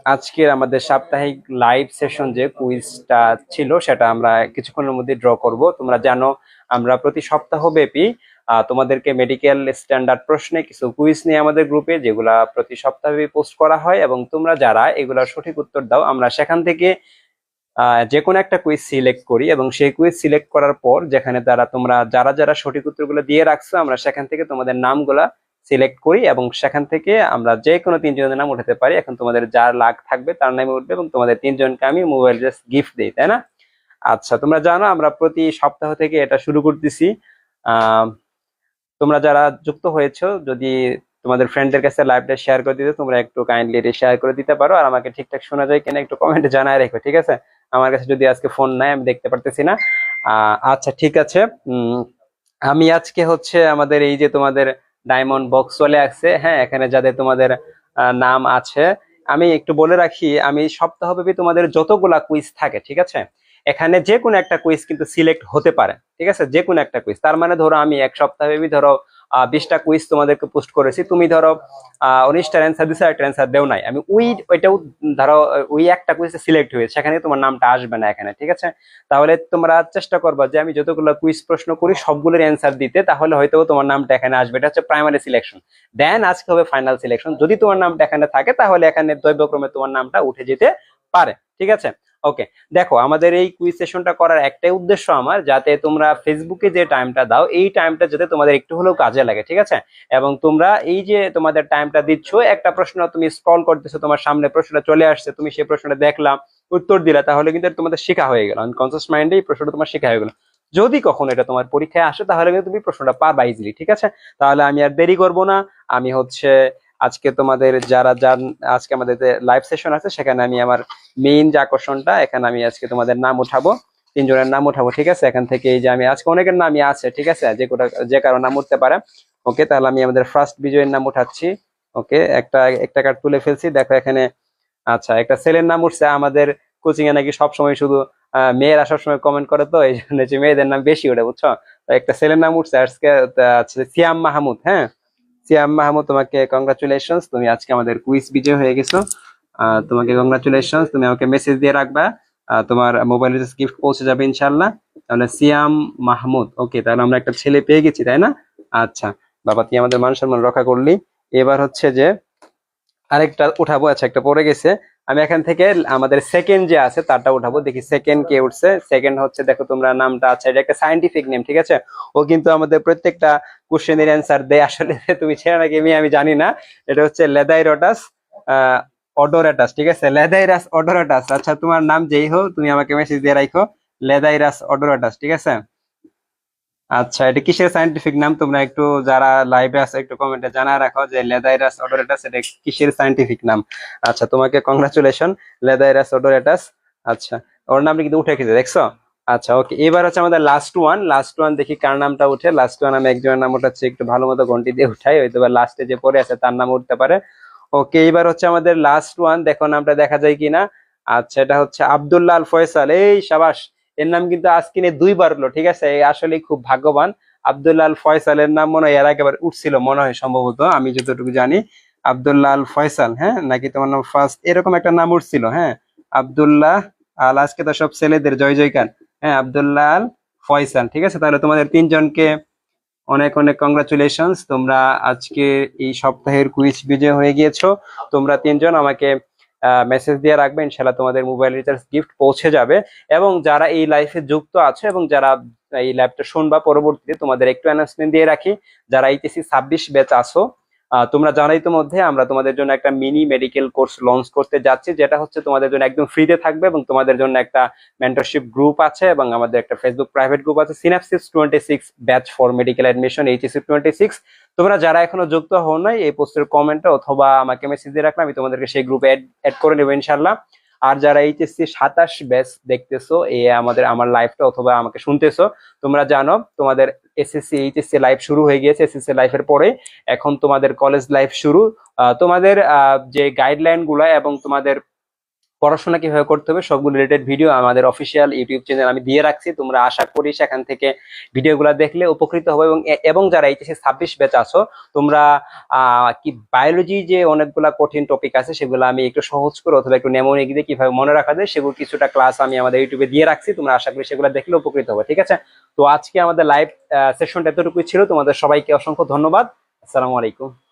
আজকের আমাদের সাপ্তাহিক লাইভ সেশন যে কুইজটা ছিল সেটা আমরা কিছুক্ষণের মধ্যে ড্র করব। তোমরা জানো আমরা প্রতি সপ্তাহ ব্যাপী তোমাদেরকে মেডিকেল স্ট্যান্ডার্ড প্রশ্নে কিছু কুইজ নিয়ে আমাদের গ্রুপে যেগুলা প্রতি সপ্তাহে পোস্ট করা হয়, এবং তোমরা যারা এগুলার সঠিক উত্তর দাও আমরা সেখান থেকে যে কোনো একটা কুইজ সিলেক্ট করি, এবং সেই কুইজ সিলেক্ট করার পর যেখানে তোমরা যারা যারা সঠিক উত্তরগুলো দিয়ে রাখছো আমরা সেখান থেকে তোমাদের নামগুলা সিলেক্ট করি, এবং সেখান থেকে আমরা যে কোনো তিনজনের নাম উঠাতে পারি। এখন তোমাদের যার লাক থাকবে তার নামে উঠবে, এবং তোমাদের তিনজনকে আমি মোবাইল জাস্ট গিফট দিই, তাই না? আচ্ছা, তোমরা জানো আমরা প্রতি সপ্তাহ থেকে এটা শুরু করতেছি। আহ তোমরা যারা যুক্ত হয়েছো, যদি তোমাদের ফ্রেন্ডদের কাছে লাইভটা শেয়ার করে দিতে, তোমরা একটু কাইন্ডলি এটা শেয়ার করে দিতে পারো। আর আমাকে ঠিকঠাক শোনা যায় কিনা একটু কমেন্টে জানায় রেখো, ঠিক আছে? আমার কাছে যদি আজকে ফোন নাই, আমি দেখতে পারতেছি না। আচ্ছা, ঠিক আছে। আমি আজকে হচ্ছে আমাদের এই যে তোমাদের ডায়মন্ড বক্স চলে আসছে, হ্যাঁ, এখানে যাদের তোমাদের নাম আছে, আমি একটু বলে রাখি, আমি সপ্তাহব্যাপী তোমাদের যতগুলা কুইজ থাকে, ঠিক আছে, এখানে যে কোনো একটা কুইজ কিন্তু সিলেক্ট হতে পারে, ঠিক আছে? যে কোনো একটা কুইজ, তার মানে ধরো আমি এক সপ্তাহব্যাপী ধরো 20টা কুইজ তোমাদেরকে পোস্ট করেছি, তুমি ধরো 19টার অ্যান্সার দিছো, একটা অ্যান্সার দেও নাই, আমি ওইটাও ধরো ওই একটা কুইজে সিলেক্ট হয়েছে, সেখানে তোমার নামটা আসবে না এখানে, ঠিক আছে? তাহলে তোমরা চেষ্টা করবা যে আমি যতগুলো কুইজ প্রশ্ন করি সবগুলোর অ্যান্সার দিতে, তাহলে হয়তো তোমার নামটা এখানে আসবে। এটা হচ্ছে প্রাইমারি সিলেকশন, দেন আজকে হবে ফাইনাল সিলেকশন। যদি তোমার নামটা এখানে থাকে তাহলে এখানে দৈবক্রমে তোমার নামটা উঠে যেতে পারে, ঠিক আছে? ওকে, দেখো আমাদের এই কুইজ সেশনটা করার একটাই উদ্দেশ্য আমার, যাতে তোমরা ফেসবুকে যে টাইমটা দাও এই টাইমটা যাতে তোমাদের একটু হলেও কাজে লাগে, ঠিক আছে? এবং তোমরা এই যে তোমাদের টাইমটা দিচ্ছ, একটা প্রশ্ন তুমি স্ক্রল করতেছো, তোমার সামনে প্রশ্নটা চলে আসছে, তুমি সেই প্রশ্নটা দেখলা, উত্তর দিলা, তাহলে কিন্তু এটা তোমাদের শেখা হয়ে গেল, আনকনসিয়াস মাইন্ডে এই প্রশ্নটা তোমার শেখা হয়ে গেল। যদি কখনো এটা তোমার পরীক্ষায় আসে তাহলে কিন্তু তুমি প্রশ্নটা পারবা ইজিলি, ঠিক আছে? তাহলে আমি আর দেরি করব না। আমি হচ্ছে আজকে তোমাদের যারা যার আজকে আমাদের লাইভ সেশন আছে সেখানে আমি আমার মেইন যে আকর্ষণটা, এখানে আমি আজকে তোমাদের নাম উঠাবো, তিনজনের নাম উঠাবো, ঠিক আছে? এখান থেকে এই যে আমি আজকে অনেকের নামই আছে, ঠিক আছে, যে কারো নাম উঠতে পারে। ওকে, তাহলে আমি আমাদের ফার্স্ট বিজয়ের নাম উঠাচ্ছি। ওকে, একটা একটা কার্ড তুলে ফেলছি, দেখো এখানে। আচ্ছা, একটা ছেলের নাম উঠছে। আমাদের কোচিং এ নাকি সবসময় শুধু মেয়েরা সবসময় কমেন্ট করে, তো এই জন্য হচ্ছে মেয়েদের নাম বেশি ওঠে, বুঝছো? তো একটা ছেলের নাম উঠছে আজকে, সিয়াম মাহমুদ। হ্যাঁ, সিয়াম মাহমুদ, তোমাকে কংগ্রাচুলেশনস, তুমি আজকে আমাদের কুইজ বিজয় হয়ে গেছো। তোমাকে কংগ্রাচুলেশনস, তুমি আমাকে মেসেজ দিয়ে রাখবা, তোমার মোবাইল গিফট পৌঁছে যাবে ইনশাল্লাহ। তাহলে সিয়াম মাহমুদ, ওকে, তাহলে আমরা একটা ছেলে পেয়ে গেছি, তাই না? আচ্ছা, বাবা তুই আমাদের মান সম্মান রক্ষা করলি। এবার হচ্ছে যে আরেকটা উঠাবো। আচ্ছা, একটা পড়ে গেছে, আমি এখান থেকে আমাদের সেকেন্ড যে আছে তারটা উঠাবো, দেখি সেকেন্ড কে উঠছে। সেকেন্ড হচ্ছে, দেখো তোমরা নামটা আছে, এটা একটা সাইন্টিফিক নেম, ঠিক আছে? ও কিন্তু আমাদের প্রত্যেকটা কোশ্চেনের অ্যান্সার দেয় আসলে। তুমি ছেড়ে নাকি মেয়ে আমি জানি না। এটা হচ্ছে লেদাইরোটাস অডোরাটাস, ঠিক আছে? লেদাইরাস অডোরাটাস। আচ্ছা, তোমার নাম যেই হোক তুমি আমাকে মেসেজ দিয়ে রাখো, লেদাইরাস অডোরাটাস, ঠিক আছে? আচ্ছা, এটা কিসের সাইন্টিফিক নাম তোমরা একটু যারা লাইভে আছে একটু কমেন্টে জানায় রাখো যে লেদাইরাস অডোরেটাস এটা কিসের সাইন্টিফিক নাম। আচ্ছা, তোমাকে কংগ্রাচুলেশন, লেদাইরাস অডোরেটাস। আচ্ছা, ওর নামটা কিন্তু উঠে গেছে, দেখছো? আচ্ছা, ওকে, এবার হচ্ছে আমাদের লাস্ট ওয়ান। লাস্ট ওয়ান দেখি কার নামটা উঠে। লাস্ট ওয়ান আমি একজনের নাম উঠাচ্ছি, একটু ভালো মতো ঘন্টি দিয়ে উঠাই, হয়তো বা লাস্টে যে পড়ে আছে তার নাম উঠতে পারে। ওকে, এবার হচ্ছে আমাদের লাস্ট ওয়ান, দেখো নামটা দেখা যায় কিনা। আচ্ছা, এটা হচ্ছে আব্দুল্লাহ আল ফয়সাল। এই সাবাস, এর নাম কিন্তু আজকে নিয়ে দুইবার উঠলো, ঠিক আছে? আসলে খুব ভাগ্যবান। আব্দুল্লাহ আল ফয়সালের নাম মনে হয় এর একেবারে উঠছিল, মনে হয়, সম্ভবত আমি যতটুকু জানি। আব্দুল্লাহ আল ফয়সাল, হ্যাঁ, নাকি তোমার নাম ফার্স্ট এরকম একটা নাম উঠছিল, হ্যাঁ। আব্দুল্লাহ আল, আজকে তো সব ছেলেদের জয় জয়কার। হ্যাঁ, আব্দুল্লাহ আল ফয়সাল, ঠিক আছে? তাহলে তোমাদের তিনজনকে অনেক অনেক কংগ্রাচুলেশনস, তোমরা আজকে এই সপ্তাহের কুইজ বিজয় হয়ে গিয়েছো। তোমরা তিনজন আমাকে মেসেজ দিয়ে রাখবে, ইনশাল্লাহ তোমাদের মোবাইল রিচার্জ গিফট পৌঁছে যাবে। এবং যারা এই লাইফে যুক্ত আছে এবং যারা এই লাইভটা শুনবা পরবর্তীতে, তোমাদের একটু অ্যানাউন্সমেন্ট দিয়ে রাখি, যারা এইচএসসি 26 ব্যাচ আছো, তোমরা জানাই তো মধ্যে আমরা তোমাদের জন্য একটা মিনি মেডিকেল কোর্স লঞ্চ করতে যাচ্ছি, যেটা হচ্ছে তোমাদের জন্য একদম ফ্রিতে থাকবে, এবং তোমাদের জন্য একটা মেন্টরশিপ গ্রুপ আছে, এবং আমাদের একটা ফেসবুক প্রাইভেট গ্রুপ আছে, synopsis 26 batch for medical admission HSC 26। তোমরা যারা এখনো যুক্ত হও নাই, এই পোস্টের কমেন্টে অথবা আমাকে মেসেজ দিয়ে রাখলে আমি তোমাদেরকে সেই গ্রুপে অ্যাড করে নেবো ইনশাল্লাহ। আর যারা এইচএসসি 27 ব্যাচ দেখতেছো, আমার লাইভটা অথবা আমাকে শুনতেছো, তোমরা জানো তোমাদের এসএসসি এইচএসসি লাইভ শুরু হয়ে গিয়েছে। এসএসসি লাইফের পরে এখন তোমাদের কলেজ লাইফ শুরু। তোমাদের যে গাইডলাইন গুলা এবং তোমাদের পড়াশোনা কিভাবে করতে হবে সবগুলো রিলেটেড ভিডিও আমাদের অফিসিয়াল ইউটিউব চ্যানেল আমি দিয়ে রাখছি। তোমরা আশা করি সেখান থেকে ভিডিওগুলো দেখলে উপকৃত হবে। এবং যারা এইচএসসি 26 ব্যাচ আছো, তোমরা কি বায়োলজি যে অনেকগুলা কঠিন টপিক আছে সেগুলো আমি একটু সহজ করে অথবা একটু নেমোনিক দিয়ে কিভাবে মনে রাখা যায় সেগুলো কিছুটা ক্লাস আমি আমাদের ইউটিউবে দিয়ে রাখছি। তোমরা আশা করি সেগুলো দেখলে উপকৃত হবে। ঠিক আছে, তো আজকে আমাদের লাইভ সেশনটা এতটুকুই ছিল। তোমাদের সবাইকে অসংখ্য ধন্যবাদ। আসসালামু আলাইকুম।